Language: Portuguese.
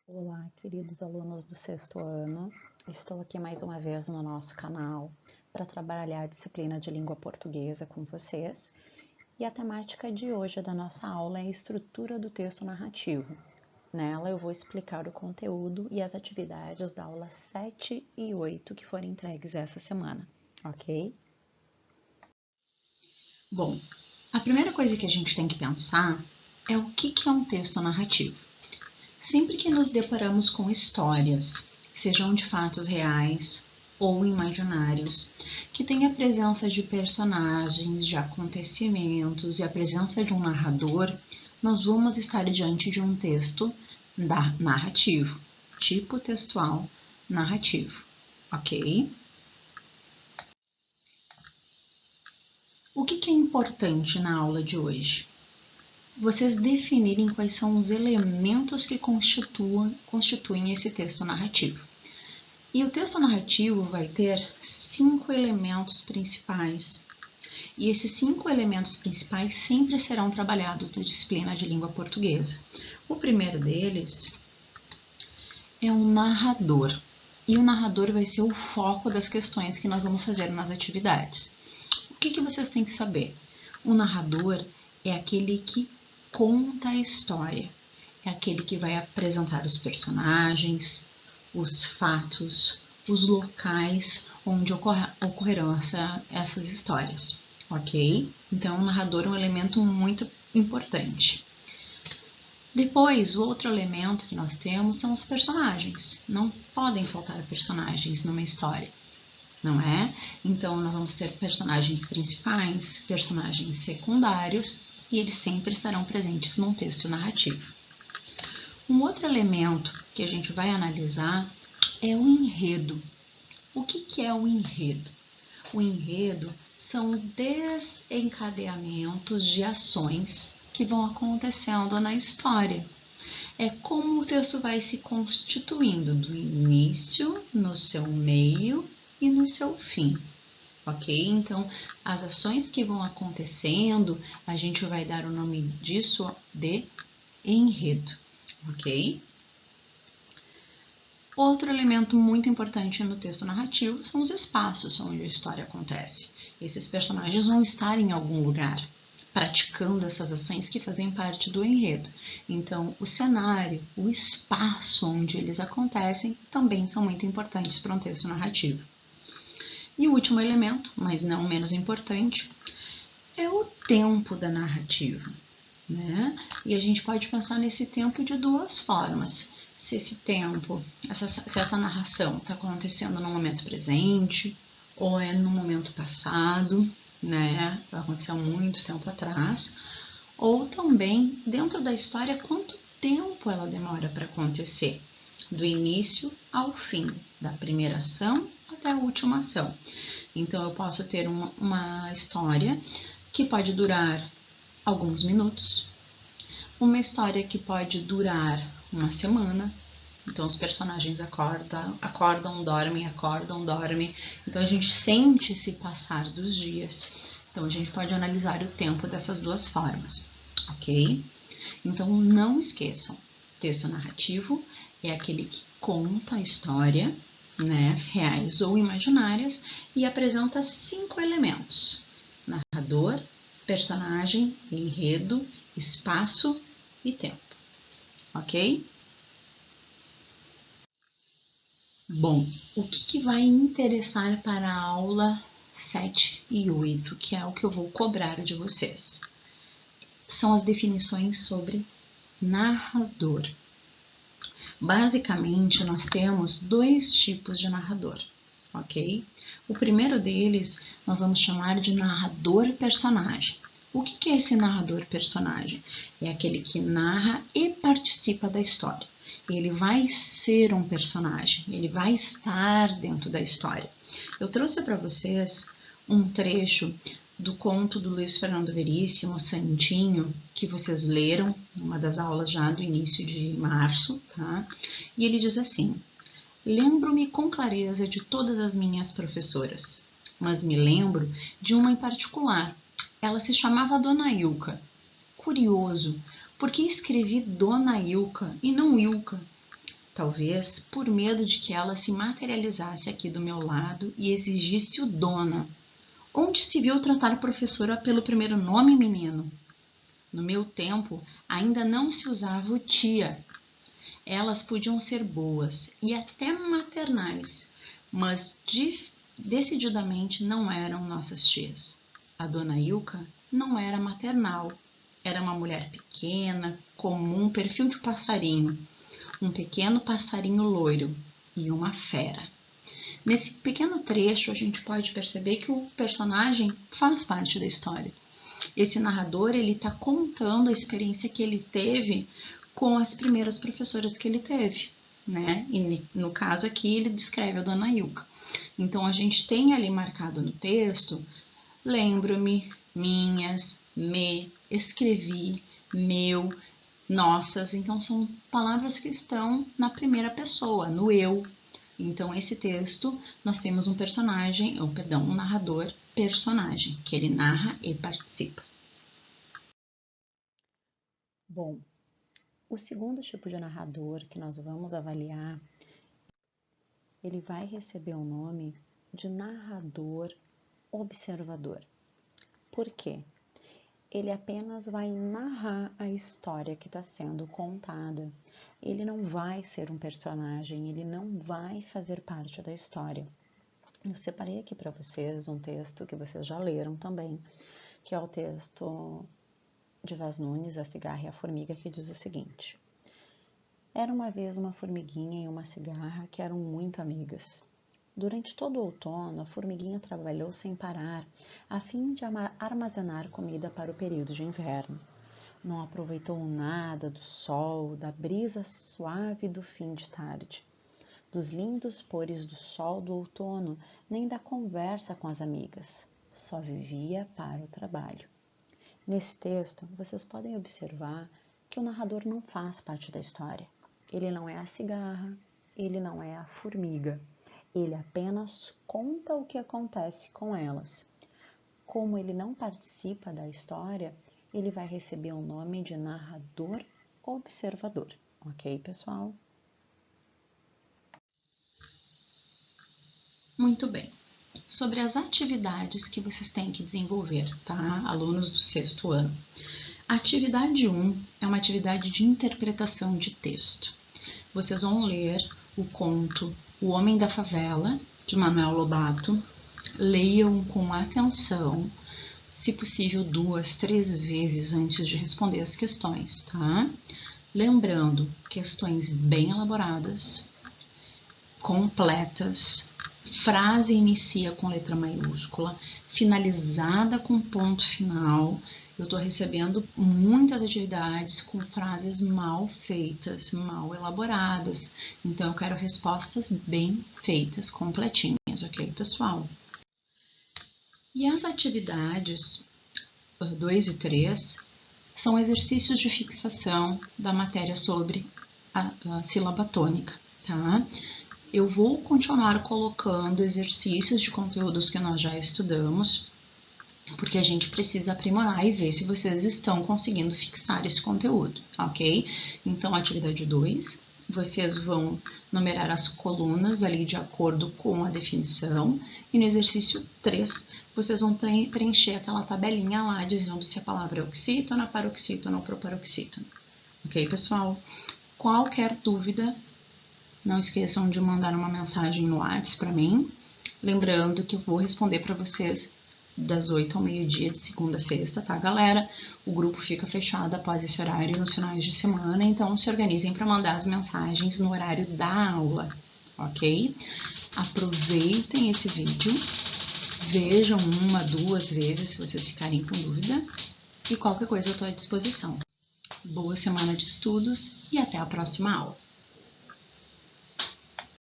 Olá, queridos alunos do sexto ano. Estou aqui mais uma vez no nosso canal para trabalhar a disciplina de língua portuguesa com vocês. E a temática de hoje da nossa aula é a estrutura do texto narrativo. Nela eu vou explicar o conteúdo e as atividades da aula 7 e 8 que foram entregues essa semana, ok? Bom, a primeira coisa que a gente tem que pensar é o que é um texto narrativo. Sempre que nos deparamos com histórias, sejam de fatos reais ou imaginários, que tem a presença de personagens, de acontecimentos e a presença de um narrador, nós vamos estar diante de um texto narrativo, tipo textual narrativo, ok? O que é importante na aula de hoje? Vocês definirem quais são os elementos que constituem esse texto narrativo. E o texto narrativo vai ter 5 elementos principais. E esses 5 elementos principais sempre serão trabalhados na disciplina de língua portuguesa. O primeiro deles é um narrador. E o narrador vai ser o foco das questões que nós vamos fazer nas atividades. O que vocês têm que saber? O narrador é aquele que conta a história. É aquele que vai apresentar os personagens, os fatos, os locais onde ocorrerão essas histórias, ok? Então, o narrador é um elemento muito importante. Depois, o outro elemento que nós temos são os personagens. Não podem faltar personagens numa história, não é? Então, nós vamos ter personagens principais, personagens secundários, e eles sempre estarão presentes num texto narrativo. Um outro elemento que a gente vai analisar é o enredo. O que é o enredo? O enredo são os desencadeamentos de ações que vão acontecendo na história. É como o texto vai se constituindo do início, no seu meio e no seu fim. Ok? Então, as ações que vão acontecendo, a gente vai dar o nome disso de enredo, ok? Outro elemento muito importante no texto narrativo são os espaços onde a história acontece. Esses personagens vão estar em algum lugar, praticando essas ações que fazem parte do enredo. Então, o cenário, o espaço onde eles acontecem também são muito importantes para um texto narrativo. E o último elemento, mas não menos importante, é o tempo da narrativa, né? E a gente pode pensar nesse tempo de duas formas. Se esse tempo, se essa narração está acontecendo no momento presente ou é no momento passado, né? Aconteceu muito tempo atrás, ou também dentro da história quanto tempo ela demora para acontecer, do início ao fim, da primeira ação até a última ação. Então, eu posso ter uma história que pode durar alguns minutos, uma história que pode durar uma semana. Então, os personagens acordam, dormem, acordam, dormem. Então, a gente sente se passar dos dias. Então, a gente pode analisar o tempo dessas duas formas, ok? Então, não esqueçam, texto narrativo é aquele que conta a história, né, reais ou imaginárias, e apresenta 5 elementos: narrador, personagem, enredo, espaço e tempo, ok? Bom, o que vai interessar para a aula 7 e 8, que é o que eu vou cobrar de vocês? São as definições sobre narrador. Basicamente, nós temos 2 tipos de narrador, ok? O primeiro deles nós vamos chamar de narrador-personagem. O que é esse narrador-personagem? É aquele que narra e participa da história. Ele vai ser um personagem, ele vai estar dentro da história. Eu trouxe para vocês um trecho do conto do Luiz Fernando Veríssimo, Santinho, que vocês leram numa das aulas já do início de março, tá? E ele diz assim: lembro-me com clareza de todas as minhas professoras, mas me lembro de uma em particular. Ela se chamava Dona Ilka. Curioso, porque escrevi Dona Ilka e não Ilka. talvez por medo de que ela se materializasse aqui do meu lado e exigisse o dona. Onde se viu tratar a professora pelo primeiro nome, menino? No meu tempo, ainda não se usava o tia. Elas podiam ser boas e até maternais, mas decididamente não eram nossas tias. A dona Ilka não era maternal, era uma mulher pequena, comum, perfil de passarinho, um pequeno passarinho loiro e uma fera. Nesse pequeno trecho, a gente pode perceber que o personagem faz parte da história. Esse narrador, ele está contando a experiência que ele teve com as primeiras professoras que ele teve, né? E no caso aqui, ele descreve a dona Ilka. Então, a gente tem ali marcado no texto, lembro-me, minhas, me, escrevi, meu, nossas. Então, são palavras que estão na primeira pessoa, no eu. Então, esse texto, nós temos um personagem, um narrador personagem, que ele narra e participa. Bom, o segundo tipo de narrador que nós vamos avaliar, ele vai receber o nome de narrador observador. Por quê? Ele apenas vai narrar a história que está sendo contada. Ele não vai ser um personagem, ele não vai fazer parte da história. Eu separei aqui para vocês um texto que vocês já leram também, que é o texto de Vaz Nunes, A Cigarra e a Formiga, que diz o seguinte: Era uma vez uma formiguinha e uma cigarra que eram muito amigas. Durante todo o outono, a formiguinha trabalhou sem parar, a fim de armazenar comida para o período de inverno. Não aproveitou nada do sol, da brisa suave do fim de tarde, dos lindos pôres do sol do outono, nem da conversa com as amigas. Só vivia para o trabalho. Nesse texto, vocês podem observar que o narrador não faz parte da história. Ele não é a cigarra, ele não é a formiga. Ele apenas conta o que acontece com elas. Como ele não participa da história, ele vai receber o nome de narrador observador. Ok, pessoal? Muito bem. Sobre as atividades que vocês têm que desenvolver, tá? Alunos do 6º ano. A atividade 1 é uma atividade de interpretação de texto. Vocês vão ler o conto O Homem da Favela, de Manuel Lobato. Leiam com atenção, se possível 2, 3 vezes antes de responder as questões, tá? Lembrando, questões bem elaboradas, completas, frase inicia com letra maiúscula, finalizada com ponto final. Eu estou recebendo muitas atividades com frases mal feitas, mal elaboradas. Então, eu quero respostas bem feitas, completinhas, ok, pessoal? E as atividades 2 e 3 são exercícios de fixação da matéria sobre a sílaba tônica, tá? Eu vou continuar colocando exercícios de conteúdos que nós já estudamos, porque a gente precisa aprimorar e ver se vocês estão conseguindo fixar esse conteúdo, ok? Então, atividade 2, vocês vão numerar as colunas ali de acordo com a definição, e no exercício 3, vocês vão preencher aquela tabelinha lá, dizendo se a palavra é oxítona, paroxítona ou proparoxítona. Ok, pessoal? Qualquer dúvida, não esqueçam de mandar uma mensagem no WhatsApp para mim, lembrando que eu vou responder para vocês das 8 ao meio-dia, de segunda a sexta, tá, galera? O grupo fica fechado após esse horário nos finais de semana, então se organizem para mandar as mensagens no horário da aula, ok? Aproveitem esse vídeo, vejam 1, 2 vezes se vocês ficarem com dúvida, e qualquer coisa eu estou à disposição. Boa semana de estudos e até a próxima aula!